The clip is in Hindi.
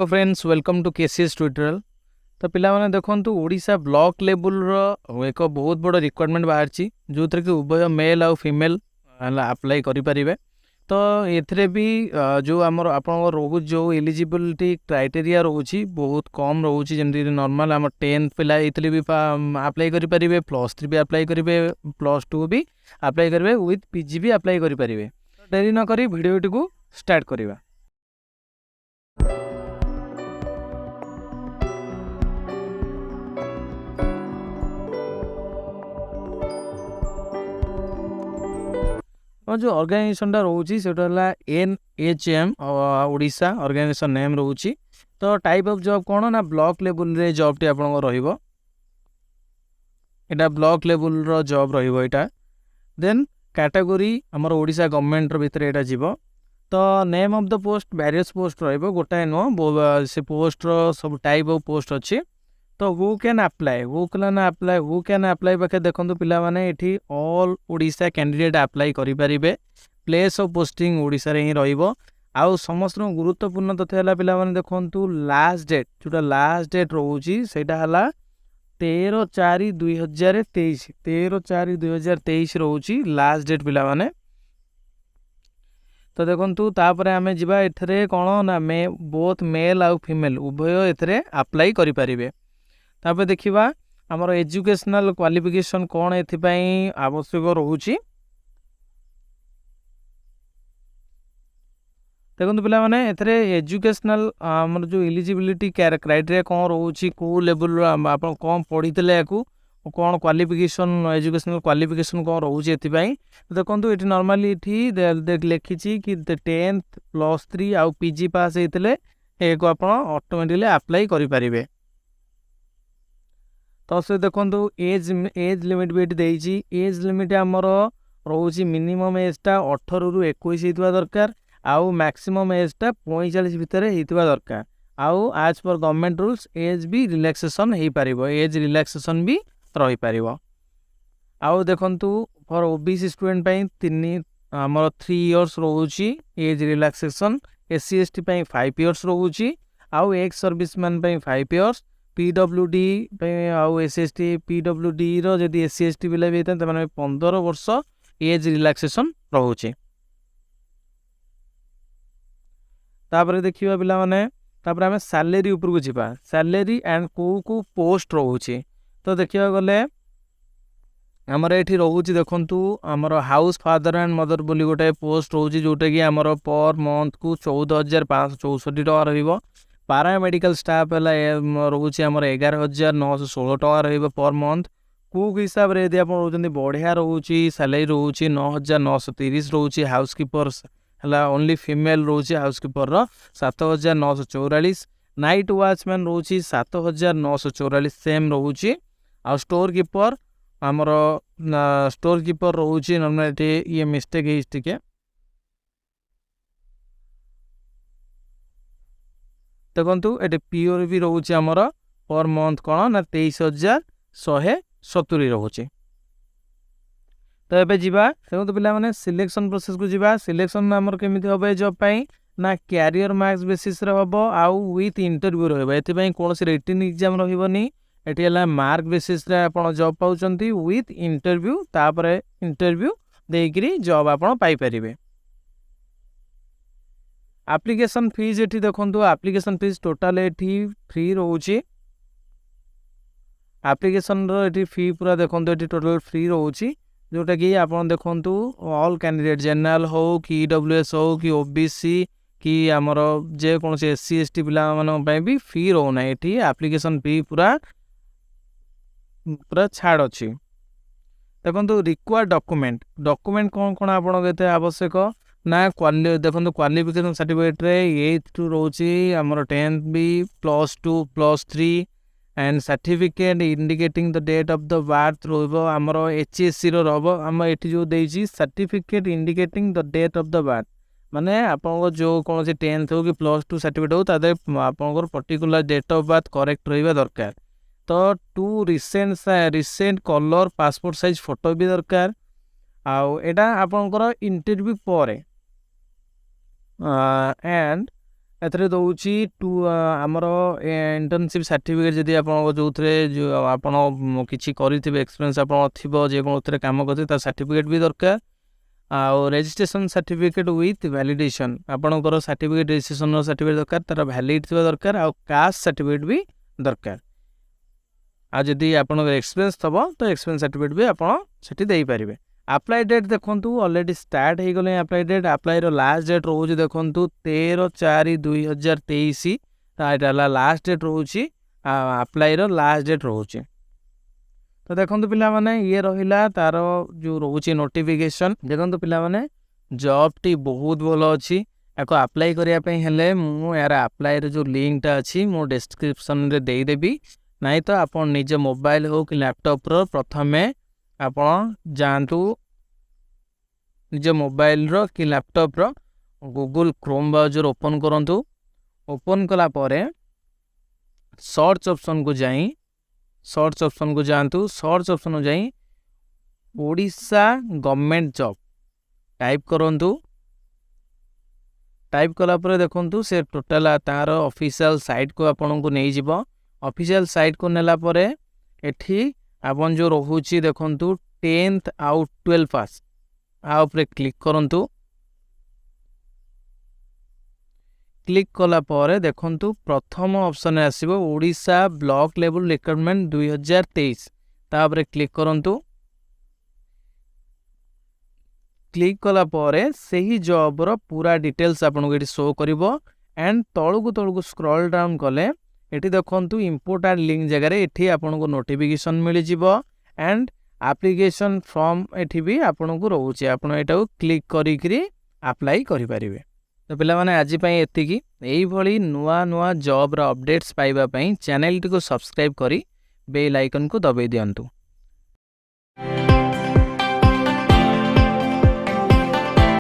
तो friends welcome to KCS tutorial. तो पिला माने देखंतु ओडिशा ब्लॉक लेवल रो एक बहुत बड़ रिक्वायरमेंट बाहर जो थे कि उभय मेल आउ फीमेल अप्लाई करि परिबे। तो एथरे भी जो आमर आपन रोहु जो एलिजिबिलिटी क्राइटेरिया रोची बहुत कम रोची जेमति नॉर्मल आम 10 पिला इतले भी अप्लाई करि परिबे, +3 भी अप्लाई करिवे, +2 भी अप्लाई करिवे, विथ पीजी भी अप्लाई करि परिबे। देरी न करी वीडियो को स्टार्ट करिवा। जो ऑर्गेनाइजेशन रोची से NHM ओडिशा ऑर्गेनाइजेशन नेम रोची। तो टाइप ऑफ जॉब कौन ना ब्लॉक लेवल रे जॉब टी आपन रहिबो, एटा ब्लॉक लेवल रो जॉब रहिबो एटा। देन कैटेगरी हमर ओडिशा गवर्नमेंट रो भीतर एटा जीवो। तो name of the post various post रहिबो, गोटाए नो से पोस्ट रो सब टाइप ऑफ पोस्ट अछि। तो हु कैन अप्लाई पाखे देखो पिला माने एठी ऑल ओडिशा कैंडिडेट अप्लाई करि परिबे। प्लेस ऑफ पोस्टिंग ओडिशा रे ही रहिबो। आउ समस्त गुरुत्वपूर्ण तथ्य हला पिला माने देखंतु लास्ट डेट जोटा लास्ट डेट रहउची सेटा हला 13/4/2023 13/4/2023 रहउची लास्ट डेट पिला माने। तो देखंतु तापरे आमे जिबा एथरे कोन ना बोथ मेल आउ फीमेल उभय एथरे अप्लाई करि परिबे। तापर देखिबा हमर एजुकेशनल क्वालिफिकेशन कोन एथिपाई आवश्यक रहउची। देखंतु पिला माने एथरे एजुकेशनल हमर जो एलिजिबिलिटी क्राइटेरिया कोन रहउची, को लेवल आपन कोन पढितले याकू कोन क्वालिफिकेशन एजुकेशनल क्वालिफिकेशन कोन रहउची एथिपाई। देखंतु एठी नॉर्मली एठी देख लेखिची कि 10th +3 आउ पीजी पास हेतले एको आपन ऑटोमेटिकली अप्लाई करि परिबे। तो से देखो एज लिमिट भी देइची। एज लिमिट आमर रोची मिनिमम एजटा 18 रु 21 हेतुवा दरकार, आउ मैक्सिमम एजटा 45 भितर हेतुवा दरकार। आउ आज पर गवर्नमेंट रूल्स एज भी रिलैक्सेशन हे पारिबो, एज रिलैक्सेशन भी रही पारिबो। आउ देखंतु फॉर ओबीसी स्टूडेंट पई 3 इयर्स रहउची एज रिलैक्सेशन, एससी एसटी पई 5 इयर्स रहउची, आउ एक्स सर्विसमैन पई 5 इयर्स, पीडब्ल्यूडी आउ एसएसटी पीडब्ल्यूडी रो जदि एससी एसटी बिला भी त माने 15 वर्ष एज रिलैक्सेशन रहउची। तापर देखिबा बिला माने तापर हमें सैलरी ऊपर को जिबा, सैलरी एंड को पोस्ट रहउची। तो देखिबा गले हमर एठी रहउची देखंतु हमर हाउस फादर एंड मदर बोली गोटे पोस्ट रहउची जोटे कि हमर पर मंथ को 14,564 टका रहइबो। पारामेडिकल स्टाफ रोचे 11,916 टका रही पर मंथ। कुक हिसाब से यदि आप रोचे बढ़िया रोचे सैलरी रोचे 9,930 रोचे। हाउसकीपर है ओनली फीमेल रोचे हाउसकीपर 7,944। नाइट वॉचमैन रोचे 7,944 सेम रोचे। आ स्टोर कीपर आमर स्टोर कीपर रोचे नॉर्मल ये मिस्टेक है टिके। देखो ये पीओर भी रोचे आमर पर मंथ कौन ना 23,170 रोचे। तो ये जीवा देखो तो पिला माने सिलेक्शन प्रोसेस को जीवा। सिलेक्शन आमर केमिति होबे जॉब पाई ना कैरियर मार्क्स बेसिस रे होबो आउ विथ इंटरव्यू रहबो। एति पई कोनोसी रिटन एग्जाम रहइबोनी, एटी हला मार्क बेसिस रे आपण जॉब पाउचंती विथ इंटरव्यू। तापरे इंटरव्यू देकरी जॉब आपण पाई परिबे। एप्लिकेशन फीस एठी देखंतु एप्लिकेशन फीस टोटल एठी फ्री रहउची। एप्लिकेशन रो एठी फी पूरा देखंतु एठी टोटल फ्री रहउची, जोटा कि आपण देखंतु ऑल कैंडिडेट जनरल हो कि ईडब्ल्यूएस हो कि ओबीसी कि हमर जे कोनसे एससी एसटी पिला मानन पय भी फी रहउना। एठी एप्लिकेशन फी पूरा छाड़ अछि। देखंतु रिक्वायर्ड डॉक्यूमेंट कोन कोन आपण केते आवश्यक ना देखो क्वालिफिकेशन सर्टिफिकेट रे 8th टू रोची हमर 10th भी +2 +3 and certificate indicating the date of the birth रोबो हमर एचएससी रो रोबो। हम एठी जो देइची certificate indicating the date of the birth माने आपन जो कोन से 10th हो कि +2 सर्टिफिकेट हो तादे आपन particular date of birth correct रहइबा दरकार। तो 2 recent colour passport size photo भी दरकार। आउ एटा आपनकर इंटरव्यू परे एंड एथरे दउची टू हमर इंटर्नशिप सर्टिफिकेट जदि आपण जोथरे जो आपण किछि करिथिबे एक्सपीरियंस आपण थिबो जे कोनोथरे काम करथि ता सर्टिफिकेट भी दरकार आ रजिस्ट्रेशन सर्टिफिकेट विथ वैलिडेशन आपणकर सर्टिफिकेट रजिस्ट्रेशन सर्टिफिकेट दरकार तार वैलिड थिबा दरकार आ कास्ट सर्टिफिकेट भी दरकार आ जदि आपण एक्सपीरियंस थबो तो एक्सपीरियंस सर्टिफिकेट भी आपण सेठी देई परिबे। अप्लाई डेट देखंतु ऑलरेडी स्टार्ट हो गले अप्लाई डेट अप्लाई रो लास्ट डेट रोज देखंतु 13/4/2023 ताइटाला लास्ट डेट रोची अप्लाई रो लास्ट डेट रोची। तो देखंतु पिला माने ये रहिला तार जो रोची नोटिफिकेशन देखंतु पिला माने जॉब टी बहुत भलो अछि एको अप्लाई करिया पे हेले मु यार अप्लाई रो जो लिंक टा अछि मु डिस्क्रिप्शन रे देई देबी नाही तो आपण निजे मोबाइल हो कि लैपटॉप रो प्रथमे आपण जानतु निजे मोबाइल रो कि लैपटॉप रो गूगल क्रोम ब्राउजर ओपन करंतु ओपन कला परे सर्च ऑप्शन को जाई सर्च ऑप्शन को जानतु सर्च ऑप्शन को जाई ओडिशा गवर्नमेंट जॉब टाइप करंतु टाइप कला परे देखंतु से टोटल तार ऑफिशियल साइट को आपन को नै जिवो ऑफिशियल साइट को नेला परे एठी आपन जो रहुची देखंतु 10th आउट 12 पास आ ऊपर क्लिक करंतु क्लिक कला परे देखंतु प्रथम ऑप्शन आसीबो ओडिशा ब्लॉक लेवल रिक्रूटमेंट 2023 ता ऊपर क्लिक करंतु क्लिक कला परे सही जॉब रो पूरा डिटेल्स आपन को एटी शो करिवो एंड तळकु स्क्रॉल डाउन कले एटी देखंतु इंपोर्टेंट लिंक जगह रे एठी आपन को नोटिफिकेशन मिलि जिवो एंड एप्लीकेशन फॉर्म एठी भी आपन को रहउची आपन एटा को क्लिक करी करी अप्लाई करि परिबे। तो पिला माने आज पई एतिकी एई भली नुवा नुवा जॉब रो अपडेट्स पाइबा पई चैनल टी को सब्सक्राइब करी बेल आइकन को दबाई दियंतु।